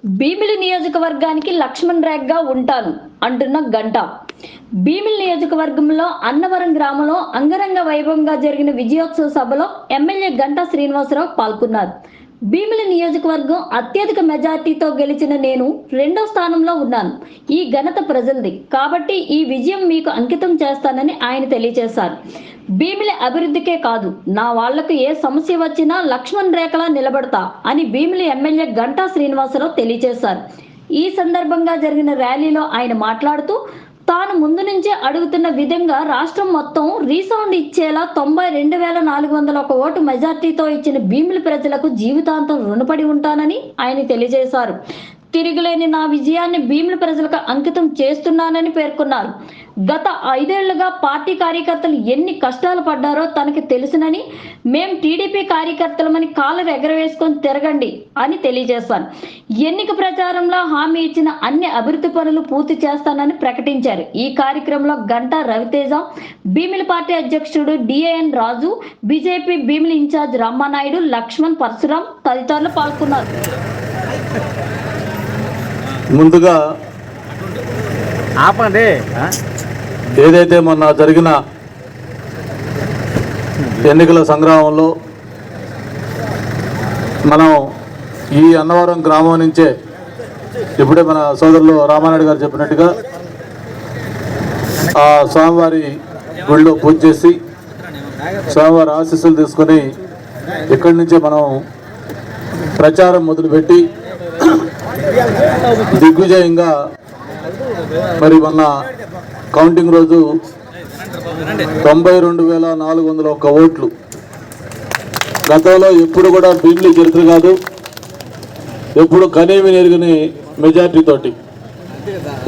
భీమిలి నియోజకవర్గానికి లక్ష్మణ్ రేగ్గా ఉంటాను అంటున్న గంట. భీమిలి నియోజకవర్గంలో అన్నవరం గ్రామంలో అంగరంగ వైభవంగా జరిగిన విజయోత్సవ సభలో ఎమ్మెల్యే గంటా శ్రీనివాసరావు పాల్గొన్నారు. భీమిలి నియోజకవర్గం అత్యధిక మెజార్టీతో గెలిచిన నేను 2వ స్థానంలో ఉన్నాను. ఈ ఘనత ప్రజలది కాబట్టి ఈ విజయం మీకు అంకితం చేస్తానని ఆయన తెలియజేశారు. భీమిలి అభివృద్ధికే కాదు, నా వాళ్లకు ఏ సమస్య వచ్చినా లక్ష్మణ్ రేఖలా నిలబడతా అని భీమిలి ఎమ్మెల్యే గంటా శ్రీనివాసరావు తెలియజేశారు. ఈ సందర్భంగా జరిగిన ర్యాలీలో ఆయన మాట్లాడుతూ తాను ముందు నుంచే అడుగుతున్న విధంగా రాష్ట్రం మొత్తం రీసౌండ్ ఇచ్చేలా 92,401 ఓటు మెజార్టీతో ఇచ్చిన భీమిలి ప్రజలకు జీవితాంతం రుణపడి ఉంటానని ఆయన తెలియజేశారు. తిరుగులేని నా విజయాన్ని భీమిలి ప్రజలకు అంకితం చేస్తున్నానని పేర్కొన్నారు. గత 5 ఏళ్లుగా పార్టీ కార్యకర్తలు ఎన్ని కష్టాలు పడ్డారో తనకి తెలుసునని, మేం టీడీపీ కార్యకర్తలమని కాలర్ ఎగరవేసుకొని తిరగండి అని తెలియజేశారు. ఎన్నిక ప్రచారంలో హామీ ఇచ్చిన అన్ని అభివృద్ధి పనులు పూర్తి చేస్తానని ప్రకటించారు. ఈ కార్యక్రమంలో గంటా రవితేజ, భీమిలి పార్టీ అధ్యక్షుడు డిఏఎన్ రాజు, బీజేపీ భీమిలి ఇన్ఛార్జ్ రామానాయుడు, లక్ష్మణ్, పరశురాం తదితరులు పాల్గొన్నారు. ముందుగా ఆపండి. ఏదైతే మొన్న జరిగిన ఎన్నికల సంగ్రామంలో మనం ఈ అన్నవరం గ్రామం నుంచే ఇప్పుడే మన సోదరులు రామానాయుడు గారు చెప్పినట్టుగా ఆ స్వామివారి గుళ్ళో పూజ చేసి స్వామివారి ఆశీస్సులు తీసుకొని ఇక్కడి నుంచే మనం ప్రచారం మొదలుపెట్టి దిగ్విజయంగా మరి మొన్న కౌంటింగ్ రోజు 92,401 ఓట్లు. గతంలో ఎప్పుడు కూడా భీమిలి చరిత్ర కాదు, ఎప్పుడు కనేవి నెరుగని మెజార్టీ తోటి.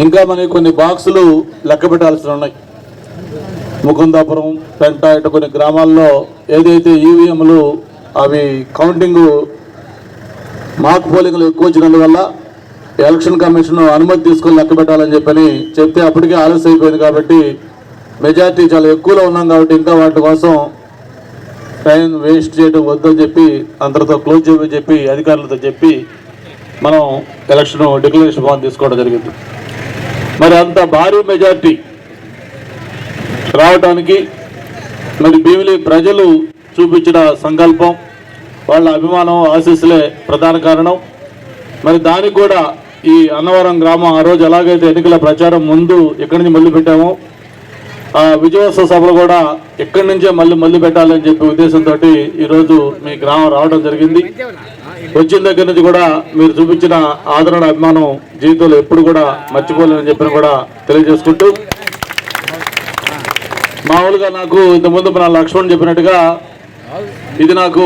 ఇంకా మనకి కొన్ని బాక్సులు లెక్క పెట్టాల్సి ఉన్నాయి. ముకుందాపురం, పెంట ఇటు కొన్ని గ్రామాల్లో ఏదైతే ఈవీఎంలు అవి కౌంటింగ్ మాక్ పోలింగ్లు ఎక్కువ వచ్చినందువల్ల ఎలక్షన్ కమిషన్ అనుమతి తీసుకొని లెక్క పెట్టాలని చెప్పని చెప్తే అప్పటికే ఆలస్యం అయిపోయింది. కాబట్టి మెజార్టీ చాలా ఎక్కువలో ఉన్నాం కాబట్టి ఇంకా వాటి కోసం టైం వేస్ట్ చేయడం వద్దని చెప్పి అందరితో క్లోజ్ చేయమని చెప్పి అధికారులతో చెప్పి మనం ఎలక్షన్ డిక్లరేషన్ ఫామ్ తీసుకోవడం జరిగింది. మరి అంత భారీ మెజార్టీ రావడానికి మరి భీమిలి ప్రజలు చూపించిన సంకల్పం, వాళ్ళ అభిమానం, ఆశీస్సులే ప్రధాన కారణం. మరి దానికి కూడా ఈ అన్నవరం గ్రామం ఆ రోజు ఎలాగైతే ఎన్నికల ప్రచారం ముందు ఇక్కడి నుంచి మొదలు పెట్టామో ఆ విజయోత్సవ సభలు కూడా ఇక్కడి నుంచే మళ్ళీ పెట్టాలని చెప్పి ఉద్దేశంతో ఈరోజు మీ గ్రామం రావడం జరిగింది. వచ్చిన దగ్గర నుంచి కూడా మీరు చూపించిన ఆదరణ, అభిమానం జీవితంలో ఎప్పుడు కూడా మర్చిపోలేని చెప్పిన కూడా తెలియజేసుకుంటూ, మామూలుగా నాకు ఇంతకుముందు మన లక్ష్మణ్ చెప్పినట్టుగా ఇది నాకు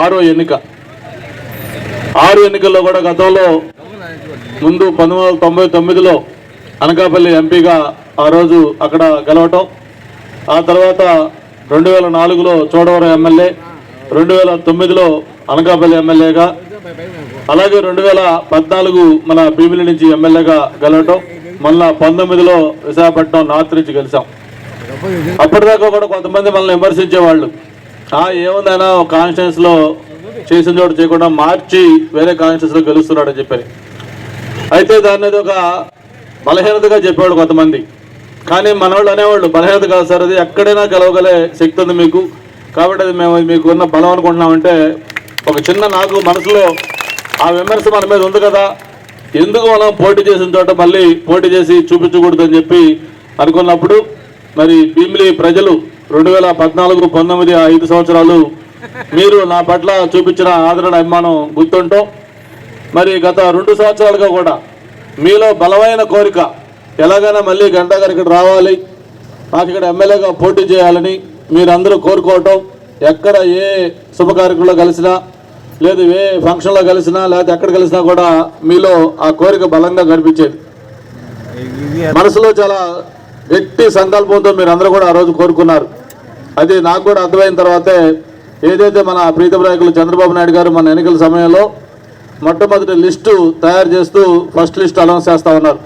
6వ ఎన్నిక. 6 ఎన్నికల్లో కూడా గతంలో ముందు 1999లో అనకాపల్లి ఎంపీగా ఆ రోజు అక్కడ గెలవటం, ఆ తర్వాత 2004లో చోడవరం ఎమ్మెల్యే, 2009లో అనకాపల్లి ఎమ్మెల్యేగా, అలాగే 2014 మన భీమిలి నుంచి ఎమ్మెల్యేగా గెలవటం, మళ్ళా 19లో విశాఖపట్నం నార్త్ నుంచి గెలిచాం. అప్పటిదాకా కూడా కొంతమంది మనల్ని విమర్శించేవాళ్ళు, ఏముందైనా ఒక కాన్స్టిట్యూన్సీలో చేసిన చోటు చేయకుండా మార్చి వేరే కాన్స్టిట్యూన్సీలో గెలుస్తున్నాడని చెప్పారు. అయితే దాన్ని ఒక బలహీనతగా చెప్పేవాడు కొంతమంది. కానీ మనవాళ్ళు అనేవాళ్ళు బలహీనత కాదు సార్, అది ఎక్కడైనా గెలవగలే శక్తి ఉంది మీకు, కాబట్టి అది మేము మీకు ఉన్న బలం అనుకుంటున్నామంటే ఒక చిన్న నాకు మనసులో ఆ విమర్శ మన మీద ఉంది కదా, ఎందుకు మనం పోటీ చేసిన చోట మళ్ళీ పోటీ చేసి చూపించకూడదని చెప్పి అనుకున్నప్పుడు మరి భీమిలి ప్రజలు 2014, 19 5 సంవత్సరాలు మీరు నా పట్ల చూపించిన ఆదరణ, అభిమానం గుర్తుంటాం. మరి గత 2 సంవత్సరాలుగా కూడా మీలో బలమైన కోరిక ఎలాగైనా మళ్ళీ గంటా గారు ఇక్కడ రావాలి, నాకు ఇక్కడ ఎమ్మెల్యేగా పోటీ చేయాలని మీరందరూ కోరుకోవటం, ఎక్కడ ఏ శుభ కార్యక్రమంలో కలిసినా లేదు ఏ ఫంక్షన్లో కలిసినా లేకపోతే ఎక్కడ కలిసినా కూడా మీలో ఆ కోరిక బలంగా కనిపించేది. మనసులో చాలా గట్టి సంకల్పంతో మీరు అందరూ కూడా ఆ రోజు కోరుకున్నారు. అది నాకు కూడా అర్థమైన తర్వాతే ఏదైతే మన ప్రీతం నాయకులు చంద్రబాబు నాయుడు గారు మన ఎన్నికల సమయంలో మొట్టమొదటి లిస్టు తయారు చేస్తూ ఫస్ట్ లిస్ట్ అనౌన్స్ చేస్తూ ఉన్నారు.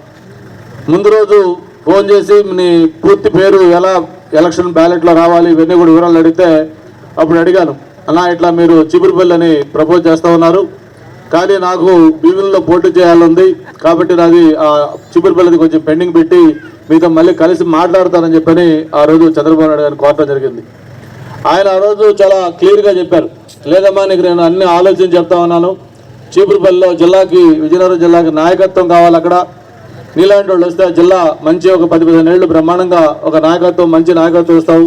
ముందు రోజు ఫోన్ చేసి మీ పూర్తి పేరు ఎలా ఎలక్షన్ బ్యాలెట్లో రావాలి ఇవన్నీ కూడా వివరాలు అడిగితే అప్పుడు అడిగాను, అన్నా ఇట్లా మీరు చిగురుపల్లి అని ప్రపోజ్ చేస్తూ ఉన్నారు, కానీ నాకు భీమిలిలో పోటీ చేయాలంది కాబట్టి నాది చిపురుపల్లిది కొంచెం పెండింగ్ పెట్టి మీతో మళ్ళీ కలిసి మాట్లాడతానని చెప్పని ఆ రోజు చంద్రబాబు నాయుడు గారిని కోరటం జరిగింది. ఆయన ఆ రోజు చాలా క్లియర్గా చెప్పారు, లేదమ్మా నీకు నేను అన్ని ఆలోచన చెప్తా ఉన్నాను, చీపురుపల్లిలో జిల్లాకి విజయనగరం జిల్లాకి నాయకత్వం కావాలి, అక్కడ నీలాంటి వాళ్ళు వస్తే జిల్లా మంచి ఒక 10-15 ఏళ్ళు బ్రహ్మాండంగా ఒక నాయకత్వం మంచి నాయకత్వం ఇస్తావు,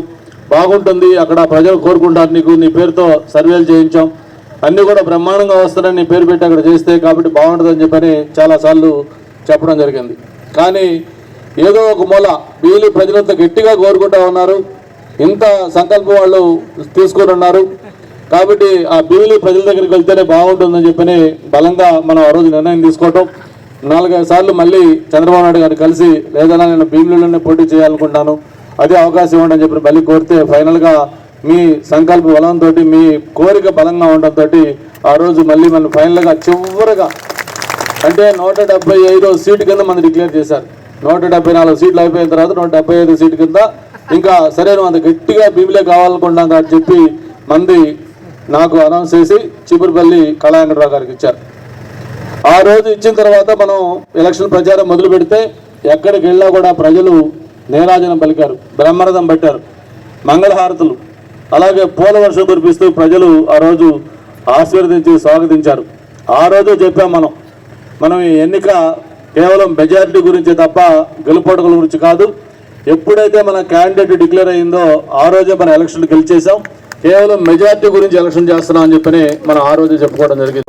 బాగుంటుంది, అక్కడ ప్రజలు కోరుకుంటారు, నీకు నీ పేరుతో సర్వేలు చేయించాం, అన్నీ కూడా బ్రహ్మాండంగా వస్తారని నీ పేరు పెట్టి అక్కడ చేస్తే కాబట్టి బాగుంటుందని చెప్పని చాలాసార్లు చెప్పడం జరిగింది. కానీ ఏదో ఒక మూల భీమిలి ప్రజలంతా గట్టిగా కోరుకుంటా ఉన్నారు, ఇంత సంకల్పం వాళ్ళు తీసుకొని ఉన్నారు కాబట్టి ఆ భీమిలి ప్రజల దగ్గరికి వెళ్తేనే బాగుంటుందని చెప్పని బలంగా మనం ఆ రోజు నిర్ణయం తీసుకోవటం. 4-5 సార్లు మళ్ళీ చంద్రబాబు నాయుడు గారు కలిసి లేదన్నా నేను భీమిలిలోనే పోటీ చేయాలనుకుంటాను, అదే అవకాశం ఇవ్వండి అని చెప్పి మళ్ళీ కోరితే ఫైనల్గా మీ సంకల్ప బలంతో మీ కోరిక బలంగా ఉండడంతో ఆ రోజు మళ్ళీ మనం ఫైనల్గా చివరిగా అంటే 175 సీటు కింద మనం డిక్లేర్ చేశారు. 174 సీట్లు అయిపోయిన తర్వాత 175 సీటు కింద ఇంకా సరే అంత గట్టిగా భీమిలే కావాలనుకుంటాం కాబట్టి చెప్పి మంది నాకు అనౌన్స్ చేసి చీపురుపల్లి కళాయంకరావు గారికి ఇచ్చారు. ఆ రోజు ఇచ్చిన తర్వాత మనం ఎలక్షన్ ప్రచారం మొదలు పెడితే ఎక్కడికి వెళ్ళినా కూడా ప్రజలు నీరాజనం పలికారు, బ్రహ్మరథం పట్టారు, మంగళహారతులు, అలాగే పూల వర్షం కురిపిస్తూ ప్రజలు ఆ రోజు ఆశీర్వదించి స్వాగతించారు. ఆ రోజు చెప్పాం మనం ఈ ఎన్నిక కేవలం మెజారిటీ గురించి తప్ప గెలుపోటకుల గురించి కాదు. ఎప్పుడైతే మన క్యాండిడేట్ డిక్లేర్ అయిందో ఆ రోజే మన ఎలక్షన్ గెలిచేసాం, కేవలం మెజారిటీ గురించి ఎలక్షన్ చేస్తున్నాం అని చెప్పని మనం ఆ రోజు చెప్పుకోవడం జరిగింది.